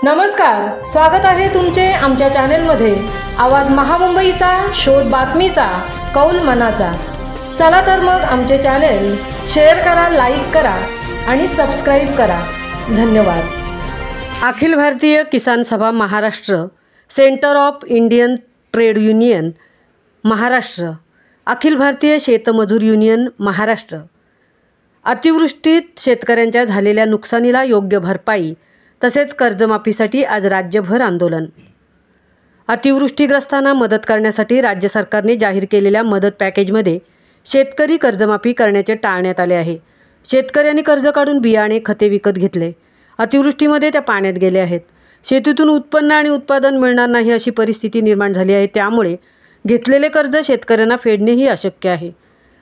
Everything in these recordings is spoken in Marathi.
नमस्कार, स्वागत आहे तुमचे आमच्या चॅनेलमध्ये। आवाज महामुंबईचा, शोध बातमीचा, कौल मनाचा। चला तर मग आमचे चॅनेल शेअर करा, लाईक करा आणि सबस्क्राईब करा। धन्यवाद। अखिल Bharatiya Kisan Sabha Maharashtra, Centre of Indian Trade Union Maharashtra, Akhil Bharatiya Shetmajur union Maharashtra. अतिवृष्टीत शेतकऱ्यांच्या झालेल्या नुकसानीला योग्य भरपाई तसेच कर्जमाफीसाठी आज राज्यभर आंदोलन। अतिवृष्टीग्रस्तांना मदत करण्यासाठी राज्य सरकारने जाहीर केलेल्या मदत पॅकेजमध्ये शेतकरी कर्जमाफी करण्याचे टाळण्यात आले आहे। शेतकऱ्यांनी कर्ज काढून बियाणे, खते विकत घेतले। अतिवृष्टीमध्ये त्या पाण्यात गेले आहेत। शेतीतून उत्पन्न आणि उत्पादन मिळणार नाही अशी परिस्थिती निर्माण झाली आहे। त्यामुळे घेतलेले कर्ज शेतकऱ्यांना फेडणेही अशक्य आहे।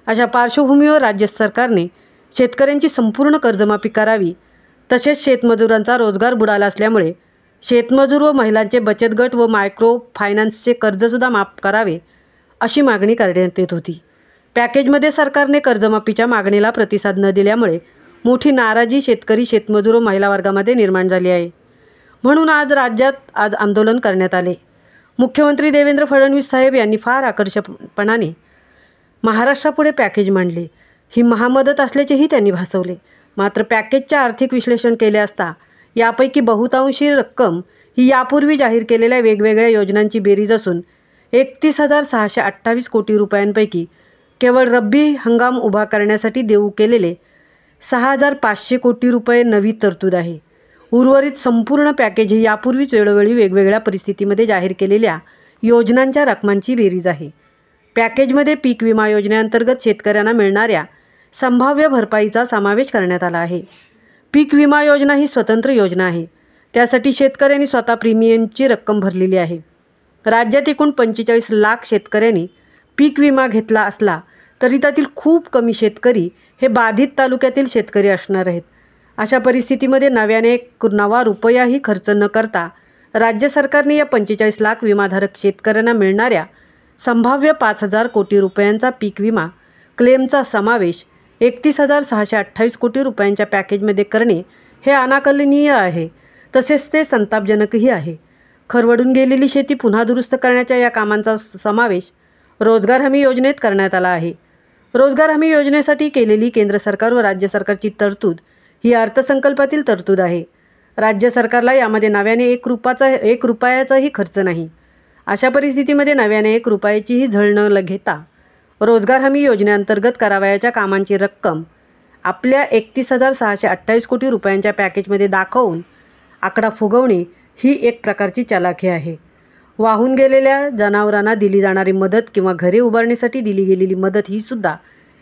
अशा पार्श्वभूमीवर राज्य सरकारने शेतकऱ्यांची संपूर्ण कर्जमाफी करावी। तसेच शेतमजुरांचा रोजगार बुडाला असल्यामुळे शेतमजूर व महिलांचे बचत गट व मायक्रो फायनान्सचे कर्जसुद्धा माफ करावे अशी मागणी करण्यात येत होती। पॅकेजमध्ये सरकारने कर्जमाफीच्या मागणीला प्रतिसाद न दिल्यामुळे मोठी नाराजी शेतकरी, शेतमजूर व महिला वर्गामध्ये निर्माण झाली आहे। म्हणून राज्यात आंदोलन करण्यात आले। मुख्यमंत्री देवेंद्र फडणवीस साहेब यांनी फार आकर्षकपणाने महाराष्ट्रापुढे पॅकेज मांडले। ही महामदत असल्याचेही त्यांनी भासवले। मात्र पॅकेजचे आर्थिक विश्लेषण केले असता यापैकी बहुतांशी रक्कम ही यापूर्वी जाहीर केलेल्या वेगवेगळ्या योजनांची बेरीज असून 31,628 कोटी रुपयांपैकी केवळ रब्बी हंगाम उभा करण्यासाठी देऊ केलेले 6,500 कोटी रुपये नवी तरतूद आहे। उर्वरित संपूर्ण पॅकेज ही यापूर्वीच वेळोवेळी वेगवेगळ्या परिस्थितीमध्ये जाहीर केलेल्या योजनांच्या रकमांची बेरीज आहे। पॅकेजमध्ये पीक विमा योजनेअंतर्गत शेतकऱ्यांना मिळणाऱ्या संभाव्य भरपाईचा समावेश करण्यात आला आहे। पीक विमा योजना ही स्वतंत्र योजना आहे। त्यासाठी शेतकऱ्यांनी स्वतः प्रीमियमची रक्कम भरलेली आहे। राज्यात एकूण 45 लाख शेतकऱ्यांनी पीक विमा घेतला असला तरी त्यातील खूप कमी शेतकरी हे बाधित तालुक्यातील शेतकरी असणार आहेत। अशा परिस्थितीमध्ये नव्याने नवा रुपयाही खर्च न करता राज्य सरकारने या 45 लाख विमाधारक शेतकऱ्यांना मिळणाऱ्या संभाव्य 5,000 कोटी रुपयांचा पीक विमा क्लेमचा समावेश 31,628 कोटी रुपयांच्या पॅकेजमध्ये करणे हे अनाकलनीय आहे। तसेच ते संतापजनकही आहे। खरवडून गेलेली शेती पुन्हा दुरुस्त करण्याच्या या कामांचा समावेश रोजगार हमी योजनेत करण्यात आला आहे। रोजगार हमी योजनेसाठी केलेली केंद्र सरकार व राज्य सरकारची तरतूद ही अर्थसंकल्पातील तरतूद आहे। राज्य सरकारला यामध्ये नव्याने 1 रुपयाचाही खर्च नाही। अशा परिस्थितीमध्ये नव्याने 1 रुपयाचीही झळ न घेता रोजगार हमी योजनेअंतर्गत करावयाच्या कामांची रक्कम आपल्या 31,628 कोटी रुपयांच्या पॅकेजमध्ये दाखवून आकडा फुगवणे ही एक प्रकारची चालाखी आहे। वाहून गेलेल्या जनावरांना दिली जाणारी मदत किंवा घरे उभारण्यासाठी दिली गेलेली मदत ही सुद्धा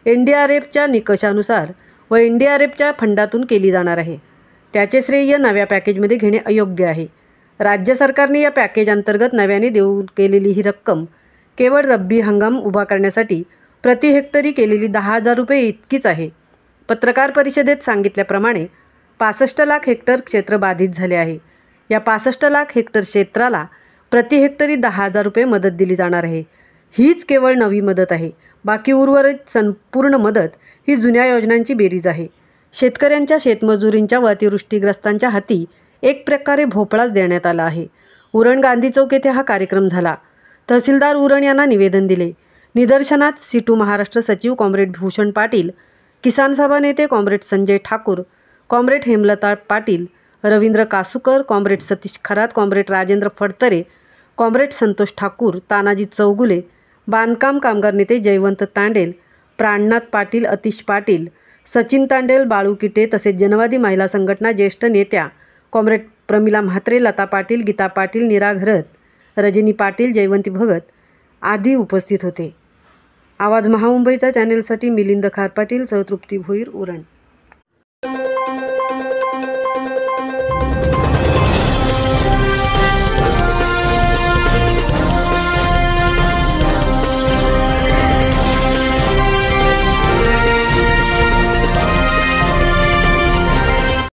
NDRFच्या निकषानुसार व NDRFच्या फंडातून केली जाणार आहे। त्याचे श्रेय नव्या पॅकेजमध्ये घेणे अयोग्य आहे। राज्य सरकारने या पॅकेज अंतर्गत नव्याने देऊ केलेली ही रक्कम केवळ रब्बी हंगाम उभा करण्यासाठी प्रति हेक्टरी केलेली 10,000 रुपये इतकीच आहे। पत्रकार परिषदेत सांगितल्याप्रमाणे 65 लाख हेक्टर क्षेत्र बाधित झाले आहे। या 65 लाख हेक्टर क्षेत्राला प्रति हेक्टरी 10,000 रुपये मदत दिली जाणार आहे। हीच केवळ नवी मदत आहे। बाकी उर्वरित संपूर्ण मदत ही जुन्या योजनांची बेरीज आहे। शेतकऱ्यांच्या, शेतमजुरींच्या व अतिवृष्टीग्रस्तांच्या हाती एक प्रकारे भोपळाच देण्यात आला आहे। उरण गांधी चौक येथे हा कार्यक्रम झाला। तहसीलदार उरण यांना निवेदन दिले। निदर्शनात सीटू महाराष्ट्र सचिव कॉम्रेड भूषण पाटील, किसान सभा नेते comrade Sanjay Thakur, comrade Hemlata Patil, Ravindra Kasukar, comrade Satish Kharat, comrade Rajendra Phadtare, comrade Santosh Thakur, Tanaji Chougule, बांधकाम कामगार नेते जयवंत तांडेल, प्राणनाथ पाटील, अतिश पाटील, सचिन तांडेल, बाळू किटे तसेच जनवादी महिला संघटना ज्येष्ठ नेत्या कॉम्रेड प्रमिला म्हात्रे, लता पाटील, गीता पाटील, नीरा घरत, रजनी पाटील, जयवंती भगत आदी उपस्थित होते। आवाज महामुंबईचा चॅनेलसाठी मिलिंद खारपाटील सह तृप्ती भोईर, उरण।